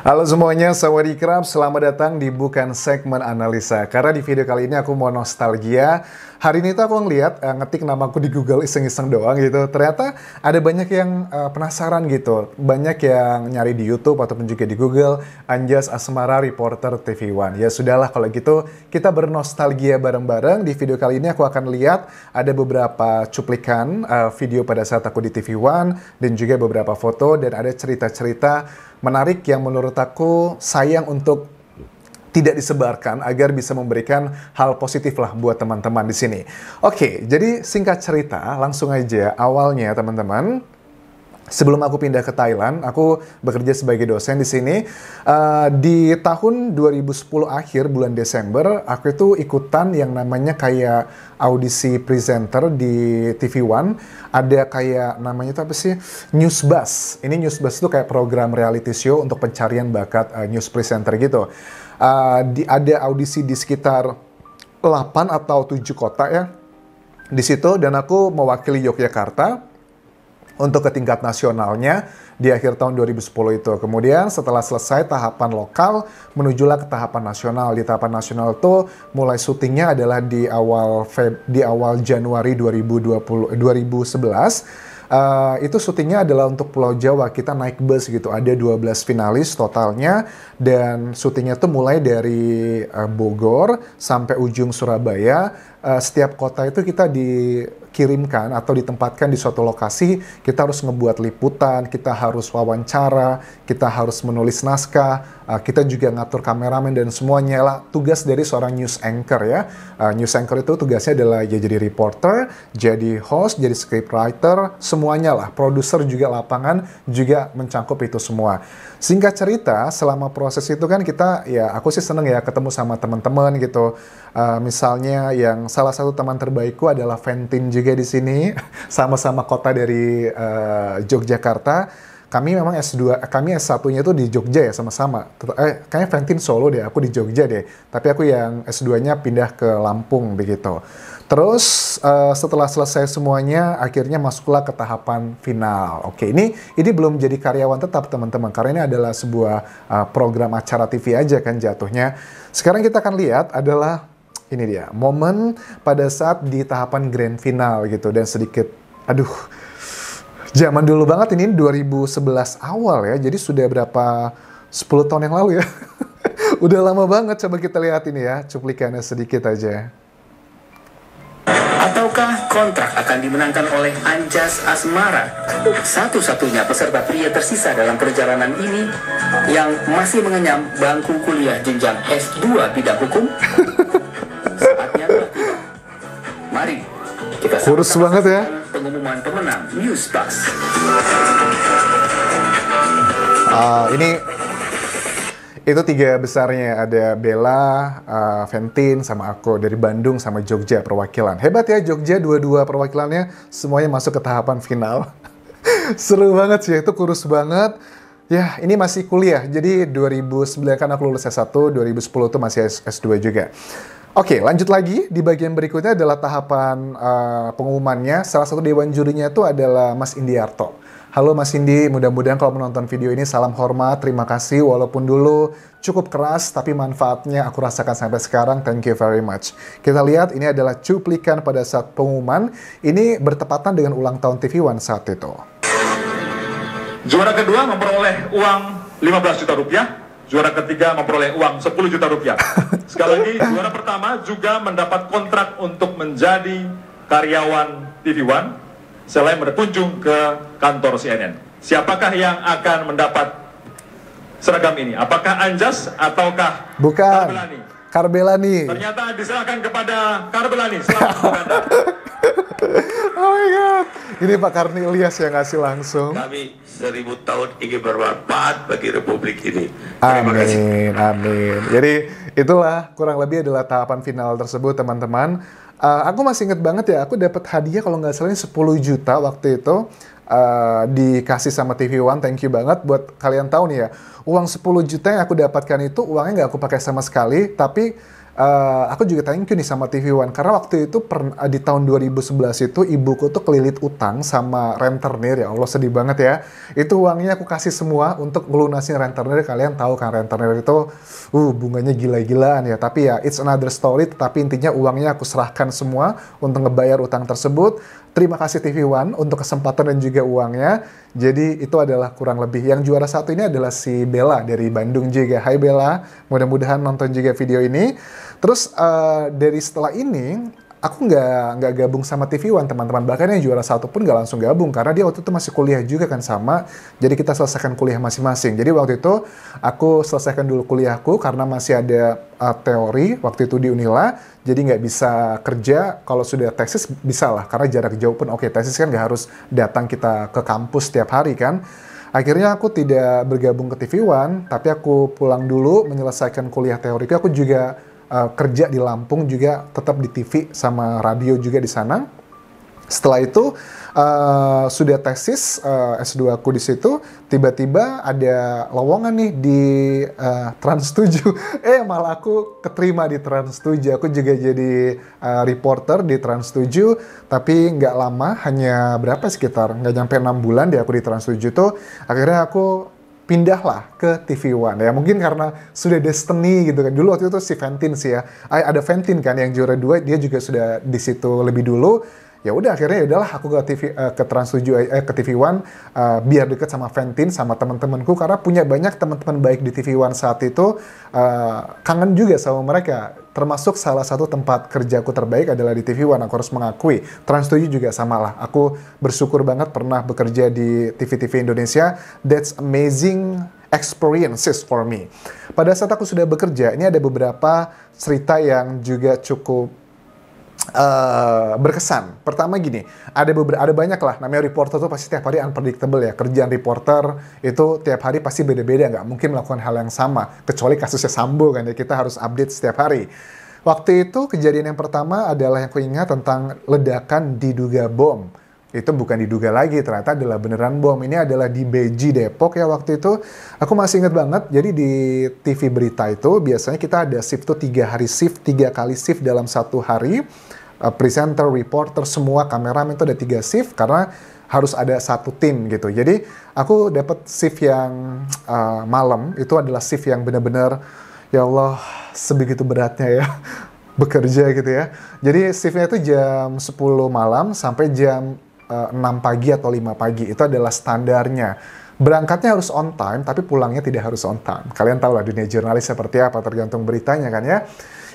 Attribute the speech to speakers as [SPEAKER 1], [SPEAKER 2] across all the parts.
[SPEAKER 1] Halo semuanya, Sawadee-krap, selamat datang di Bukan Segmen Analisa. Karena di video kali ini aku mau nostalgia. Hari ini tuh aku ngeliat, ngetik namaku di Google iseng-iseng doang gitu. Ternyata ada banyak yang penasaran gitu. Banyak yang nyari di YouTube ataupun juga di Google, Anjas Asmara Reporter TV One. Ya sudahlah kalau gitu, kita bernostalgia bareng-bareng. Di video kali ini aku akan lihat ada beberapa cuplikan video pada saat aku di TV One, dan juga beberapa foto, dan ada cerita-cerita menarik yang menurut aku sayang untuk tidak disebarkan agar bisa memberikan hal positif lah buat teman-teman di sini. Oke, jadi singkat cerita, langsung aja awalnya teman-teman. Sebelum aku pindah ke Thailand, aku bekerja sebagai dosen di sini. Di tahun 2010 akhir bulan Desember, aku itu ikutan yang namanya kayak audisi presenter di TV One. Ada kayak namanya itu apa sih? News Buzz. Ini News Buzz itu kayak program reality show untuk pencarian bakat news presenter gitu. Ada audisi di sekitar 8 atau 7 kota ya. Di situ, dan aku mewakili Yogyakarta untuk ke tingkat nasionalnya di akhir tahun 2010 itu. Kemudian setelah selesai tahapan lokal, menujulah ke tahapan nasional. Di tahapan nasional itu mulai syutingnya adalah di awal Januari 2011. Itu syutingnya adalah untuk Pulau Jawa. Kita naik bus gitu, ada 12 finalis totalnya, dan syutingnya tuh mulai dari Bogor sampai ujung Surabaya. Setiap kota itu kita dikirimkan atau ditempatkan di suatu lokasi. Kita harus ngebuat liputan, kita harus wawancara, kita harus menulis naskah, kita juga ngatur kameramen dan semuanya lah. Tugas dari seorang news anchor ya. News anchor itu tugasnya adalah ya jadi reporter, jadi host, jadi scriptwriter, semuanya lah. Produser juga lapangan juga mencangkup itu semua. Singkat cerita, selama proses itu kan kita, ya aku sih seneng ya ketemu sama teman-teman gitu. Misalnya yang salah satu teman terbaikku adalah Ventin juga di sini, sama-sama kota dari Yogyakarta. Kami memang kami S1-nya tuh di Jogja ya sama-sama. Kayaknya Ventin Solo deh, aku di Jogja deh. Tapi aku yang S2-nya pindah ke Lampung begitu. Terus setelah selesai semuanya, akhirnya masuklah ke tahapan final. Oke, ini belum jadi karyawan tetap teman-teman, karena ini adalah sebuah program acara TV aja kan jatuhnya. Sekarang kita akan lihat adalah ini dia, momen pada saat di tahapan grand final gitu, dan sedikit, aduh, zaman dulu banget ini 2011 awal ya, jadi sudah berapa, 10 tahun yang lalu ya. Udah lama banget, coba kita lihat ini ya, cuplikannya sedikit aja.
[SPEAKER 2] Ataukah kontrak akan dimenangkan oleh Anjas Asmara, satu-satunya peserta pria tersisa dalam perjalanan ini yang masih mengenyam bangku kuliah jenjang S2 bidang hukum? Saatnya telah tiba. Mari kita
[SPEAKER 1] kurus banget ya.
[SPEAKER 2] Pengumuman pemenang News Buzz.
[SPEAKER 1] Ini itu 3 besarnya, ada Bella, Ventin, sama aku dari Bandung sama Jogja perwakilan. Hebat ya Jogja, dua-dua perwakilannya semuanya masuk ke tahapan final. Seru banget sih, itu kurus banget. Ya, ini masih kuliah. Jadi 2009 kan aku lulus S1, 2010 tuh masih S2 juga. Oke, lanjut lagi. Di bagian berikutnya adalah tahapan pengumumannya. Salah satu dewan jurinya itu adalah Mas Indiarto. Halo Mas Indi, mudah-mudahan kalau menonton video ini salam hormat, terima kasih. Walaupun dulu cukup keras, tapi manfaatnya aku rasakan sampai sekarang. Thank you very much. Kita lihat, ini adalah cuplikan pada saat pengumuman. Ini bertepatan dengan ulang tahun TV One saat itu.
[SPEAKER 3] Juara kedua memperoleh uang 15 juta rupiah. Juara ketiga memperoleh uang 10 juta rupiah. Sekali lagi, juara pertama juga mendapat kontrak untuk menjadi karyawan TV One selain berkunjung ke kantor CNN. Siapakah yang akan mendapat seragam ini? Apakah Anjas ataukah
[SPEAKER 1] Bukan.
[SPEAKER 3] Karbelani?
[SPEAKER 1] Karbelani.
[SPEAKER 3] Ternyata diserahkan kepada Karbelani. Selamat berkata.
[SPEAKER 1] Oh my God. Ini Pak Karni Ilyas yang ngasih langsung.
[SPEAKER 4] Kami 1000 tahun ingin bermanfaat bagi Republik ini. Terima kasih.
[SPEAKER 1] Amin, amin. Jadi itulah kurang lebih adalah tahapan final tersebut teman-teman. Aku masih inget banget ya, aku dapat hadiah kalau nggak salah 10 juta waktu itu. Dikasih sama TV One, thank you banget. Buat kalian tahu nih ya, uang 10 juta yang aku dapatkan itu uangnya nggak aku pakai sama sekali, tapi aku juga thank you nih sama TV One karena waktu itu di tahun 2011 itu ibuku tuh kelilit utang sama rentenir, ya Allah sedih banget ya. Itu uangnya aku kasih semua untuk melunasin rentenir. Kalian tahu kan rentenir itu bunganya gila-gilaan ya. Tapi ya it's another story. Tapi intinya uangnya aku serahkan semua untuk ngebayar utang tersebut. Terima kasih TV One untuk kesempatan dan juga uangnya. Jadi itu adalah kurang lebih. Yang juara satu ini adalah si Bella dari Bandung juga. Hai Bella, mudah-mudahan nonton juga video ini. Terus dari setelah ini, aku nggak gabung sama TV One teman-teman. Bahkan yang juara satu pun nggak langsung gabung. Karena dia waktu itu masih kuliah juga kan sama. Jadi kita selesaikan kuliah masing-masing. Jadi waktu itu aku selesaikan dulu kuliahku karena masih ada teori waktu itu di Unila. Jadi nggak bisa kerja, kalau sudah tesis bisa lah. Karena jarak jauh pun oke, tesis kan nggak harus datang kita ke kampus setiap hari kan. Akhirnya aku tidak bergabung ke TV One, tapi aku pulang dulu menyelesaikan kuliah teoriku. Aku juga kerja di Lampung juga, tetap di TV sama radio juga di sana. Setelah itu sudah tesis S2 aku di situ, tiba-tiba ada lowongan nih di Trans 7. Malah aku keterima di Trans 7. Aku juga jadi reporter di Trans 7, tapi nggak lama, hanya berapa sekitar nggak nyampe 6 bulan deh aku di Trans 7 tuh. Akhirnya aku pindahlah ke TV One ya, mungkin karena sudah destiny gitu kan. Dulu waktu itu si Ventin sih ya, ada Ventin kan yang juara 2, dia juga sudah di situ lebih dulu. Ya udah akhirnya ya udahlah aku ke ke Trans 7 ke TV One biar deket sama Ventin sama teman-temanku, karena punya banyak teman-teman baik di TV One saat itu. Kangen juga sama mereka, termasuk salah satu tempat kerjaku terbaik adalah di TV One, aku harus mengakui. Trans 7 juga sama lah, aku bersyukur banget pernah bekerja di TV-TV Indonesia. That's amazing experiences for me. Pada saat aku sudah bekerja, ini ada beberapa cerita yang juga cukup berkesan. Pertama gini, ada banyak lah, namanya reporter tuh pasti tiap hari unpredictable ya. Kerjaan reporter itu tiap hari pasti beda-beda, nggak mungkin melakukan hal yang sama, kecuali kasusnya Sambo kan ya, kita harus update setiap hari. Waktu itu kejadian yang pertama adalah yang aku ingat tentang ledakan diduga bom. Itu bukan diduga lagi, ternyata adalah beneran bom. Ini adalah di Beji, Depok ya waktu itu. Aku masih ingat banget, jadi di TV berita itu biasanya kita ada shift tuh 3 hari shift, 3 kali shift dalam satu hari. Presenter, reporter, semua kameramen itu ada 3 shift karena harus ada satu tim gitu. Jadi aku dapat shift yang malam, itu adalah shift yang benar-benar ya Allah sebegitu beratnya ya bekerja gitu ya. Jadi shiftnya itu jam 10 malam sampai jam 6 pagi atau 5 pagi, itu adalah standarnya. Berangkatnya harus on time, tapi pulangnya tidak harus on time. Kalian tahu lah dunia jurnalis seperti apa, tergantung beritanya kan ya.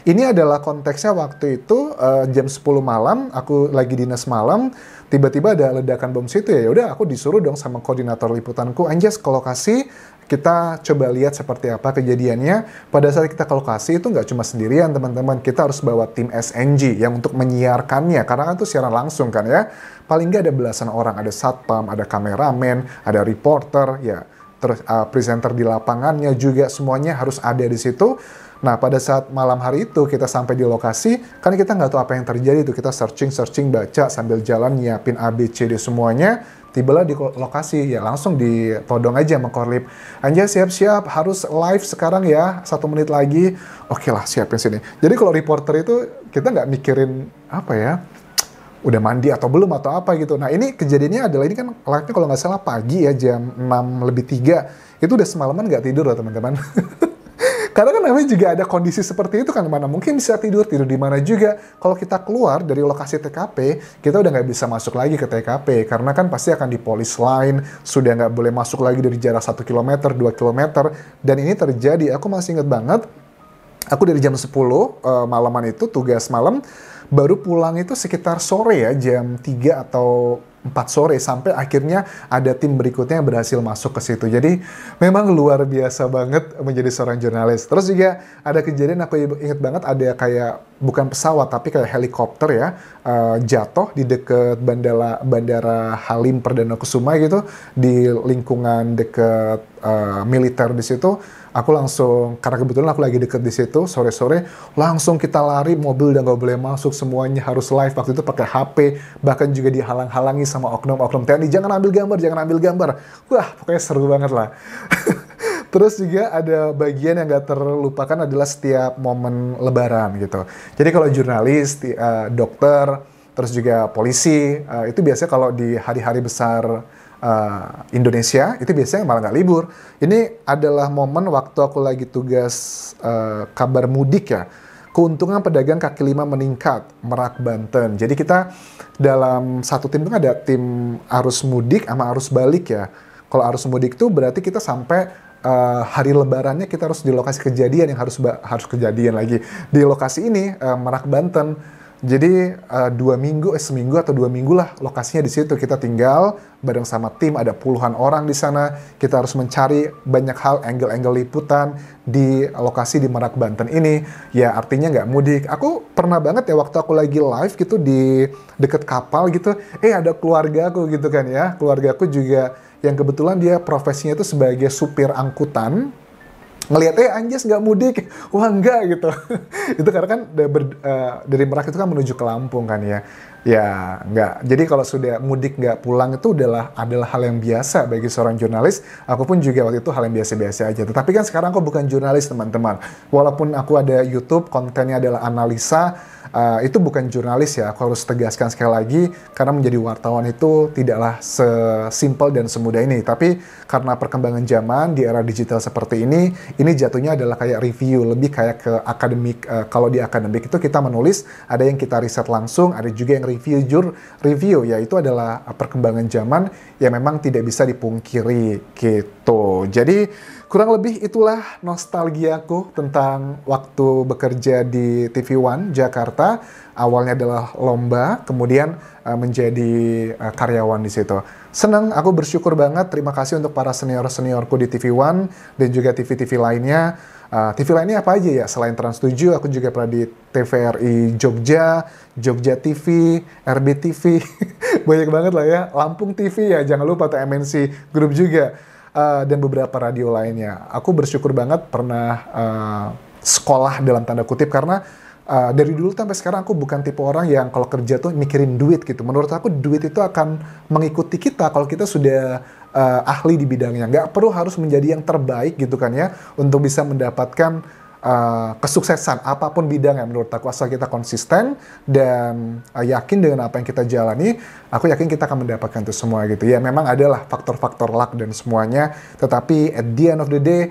[SPEAKER 1] Ini adalah konteksnya waktu itu jam 10 malam, aku lagi dinas malam, tiba-tiba ada ledakan bom situ ya. Udah aku disuruh dong sama koordinator liputanku, Anjas ke lokasi, kita coba lihat seperti apa kejadiannya. Pada saat kita ke lokasi itu nggak cuma sendirian teman-teman, kita harus bawa tim SNG yang untuk menyiarkannya, karena kan itu siaran langsung kan ya. Paling nggak ada belasan orang, ada satpam, ada kameramen, ada reporter, ya terus presenter di lapangannya juga, semuanya harus ada di situ. Nah, pada saat malam hari itu kita sampai di lokasi, kan kita nggak tahu apa yang terjadi tuh. Kita searching, baca sambil jalan, nyiapin ABCD semuanya. Tibalah di lokasi, ya langsung ditodong aja sama Korlip. Anja siap-siap, harus live sekarang ya, 1 menit lagi. Oke lah, siapin sini. Jadi kalau reporter itu, kita nggak mikirin apa ya, udah mandi atau belum atau apa gitu. Nah ini kejadiannya adalah, ini kan live-nya kalau nggak salah pagi ya, jam 6:03. Itu udah semalaman nggak tidur loh teman-teman. Karena kan namanya juga ada kondisi seperti itu kan, mana mungkin bisa tidur di mana juga. Kalau kita keluar dari lokasi TKP, kita udah nggak bisa masuk lagi ke TKP, karena kan pasti akan di polis line, sudah nggak boleh masuk lagi dari jarak 1 km, 2 km, dan ini terjadi, aku masih ingat banget, aku dari jam 10 malaman itu, tugas malam, baru pulang itu sekitar sore ya, jam 3 atau 4 sore, sampai akhirnya ada tim berikutnya yang berhasil masuk ke situ. Jadi memang luar biasa banget menjadi seorang jurnalis. Terus juga ada kejadian, aku inget banget, ada kayak bukan pesawat tapi kayak helikopter ya, jatuh di deket bandara Halim Perdana Kusuma gitu, di lingkungan deket militer di situ. Aku langsung, karena kebetulan aku lagi deket di situ, sore-sore, langsung kita lari, mobil udah nggak boleh masuk, semuanya harus live. Waktu itu pakai HP, bahkan juga dihalang-halangi sama oknum-oknum TNI, jangan ambil gambar. Wah, pokoknya seru banget lah. Terus juga ada bagian yang gak terlupakan adalah setiap momen lebaran gitu. Jadi kalau jurnalis, dokter, terus juga polisi, itu biasanya kalau di hari-hari besar Indonesia, itu biasanya malah nggak libur. Ini adalah momen waktu aku lagi tugas kabar mudik ya. Keuntungan pedagang kaki lima meningkat, Merak, Banten. Jadi kita dalam satu tim itu ada tim arus mudik sama arus balik ya. Kalau arus mudik itu berarti kita sampai hari lebarannya kita harus di lokasi kejadian yang harus kejadian lagi. Di lokasi ini, Merak, Banten. Jadi seminggu atau 2 minggu lah lokasinya di situ. Kita tinggal bareng sama tim, ada puluhan orang di sana. Kita harus mencari banyak hal, angle-angle liputan di lokasi di Merak, Banten ini. Ya artinya nggak mudik. Aku pernah banget ya waktu aku lagi live gitu di deket kapal gitu. Ada keluarga aku gitu kan ya. Keluarga aku juga yang kebetulan dia profesinya itu sebagai supir angkutan. Ngelihat, Anjas nggak mudik, wah enggak gitu. Itu karena kan dari Merak itu kan menuju ke Lampung kan ya. Ya enggak. Jadi kalau sudah mudik nggak pulang itu adalah hal yang biasa bagi seorang jurnalis. Aku pun juga waktu itu hal yang biasa-biasa aja. Tetapi kan sekarang aku bukan jurnalis teman-teman. Walaupun aku ada YouTube, kontennya adalah analisa, itu bukan jurnalis ya. Aku harus tegaskan sekali lagi, karena menjadi wartawan itu tidaklah sesimpel dan semudah ini. Tapi karena perkembangan zaman di era digital seperti ini jatuhnya adalah kayak review, lebih kayak ke akademik. Kalau di akademik itu kita menulis, ada yang kita riset langsung, ada juga yang review, ya itu adalah perkembangan zaman yang memang tidak bisa dipungkiri gitu. Jadi kurang lebih itulah nostalgiaku tentang waktu bekerja di TV One Jakarta. Awalnya adalah lomba, kemudian menjadi karyawan di situ. Senang, aku bersyukur banget. Terima kasih untuk para senior-seniorku di TV One dan juga TV-TV lainnya. TV lainnya apa aja ya? Selain Trans 7, aku juga pernah di TVRI Jogja, Jogja TV, RBTV, banyak banget lah ya. Lampung TV ya, jangan lupa tuh MNC Group juga. Dan beberapa radio lainnya. Aku bersyukur banget pernah sekolah dalam tanda kutip, karena dari dulu sampai sekarang aku bukan tipe orang yang kalau kerja tuh mikirin duit gitu. Menurut aku duit itu akan mengikuti kita kalau kita sudah ahli di bidangnya. Nggak perlu harus menjadi yang terbaik gitu kan ya, untuk bisa mendapatkan kesuksesan apapun bidangnya. Menurut aku asal kita konsisten dan yakin dengan apa yang kita jalani, aku yakin kita akan mendapatkan itu semua gitu. Ya memang adalah faktor-faktor luck dan semuanya, tetapi at the end of the day,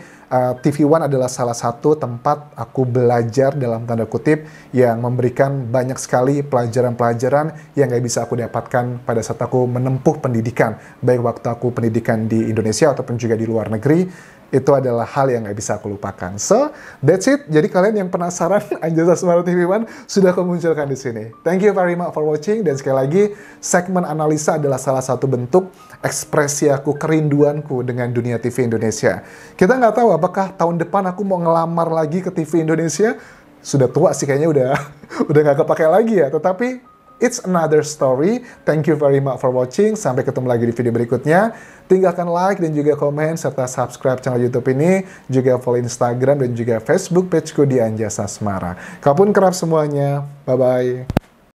[SPEAKER 1] TV One adalah salah satu tempat aku belajar dalam tanda kutip yang memberikan banyak sekali pelajaran-pelajaran yang gak bisa aku dapatkan pada saat aku menempuh pendidikan, baik waktu aku pendidikan di Indonesia ataupun juga di luar negeri. Itu adalah hal yang gak bisa aku lupakan. So, that's it. Jadi kalian yang penasaran Anjas Asmara TV One sudah aku munculkan di sini. Thank you very much for watching. Dan sekali lagi, segmen analisa adalah salah satu bentuk ekspresi aku, kerinduanku dengan dunia TV Indonesia. Kita nggak tahu apakah tahun depan aku mau ngelamar lagi ke TV Indonesia. Sudah tua sih kayaknya, udah nggak kepake lagi ya. Tetapi it's another story. Thank you very much for watching. Sampai ketemu lagi di video berikutnya. Tinggalkan like dan juga komen, serta subscribe channel YouTube ini. Juga follow Instagram dan juga Facebook pageku di Anjas Asmara. Kapun kerap semuanya. Bye-bye.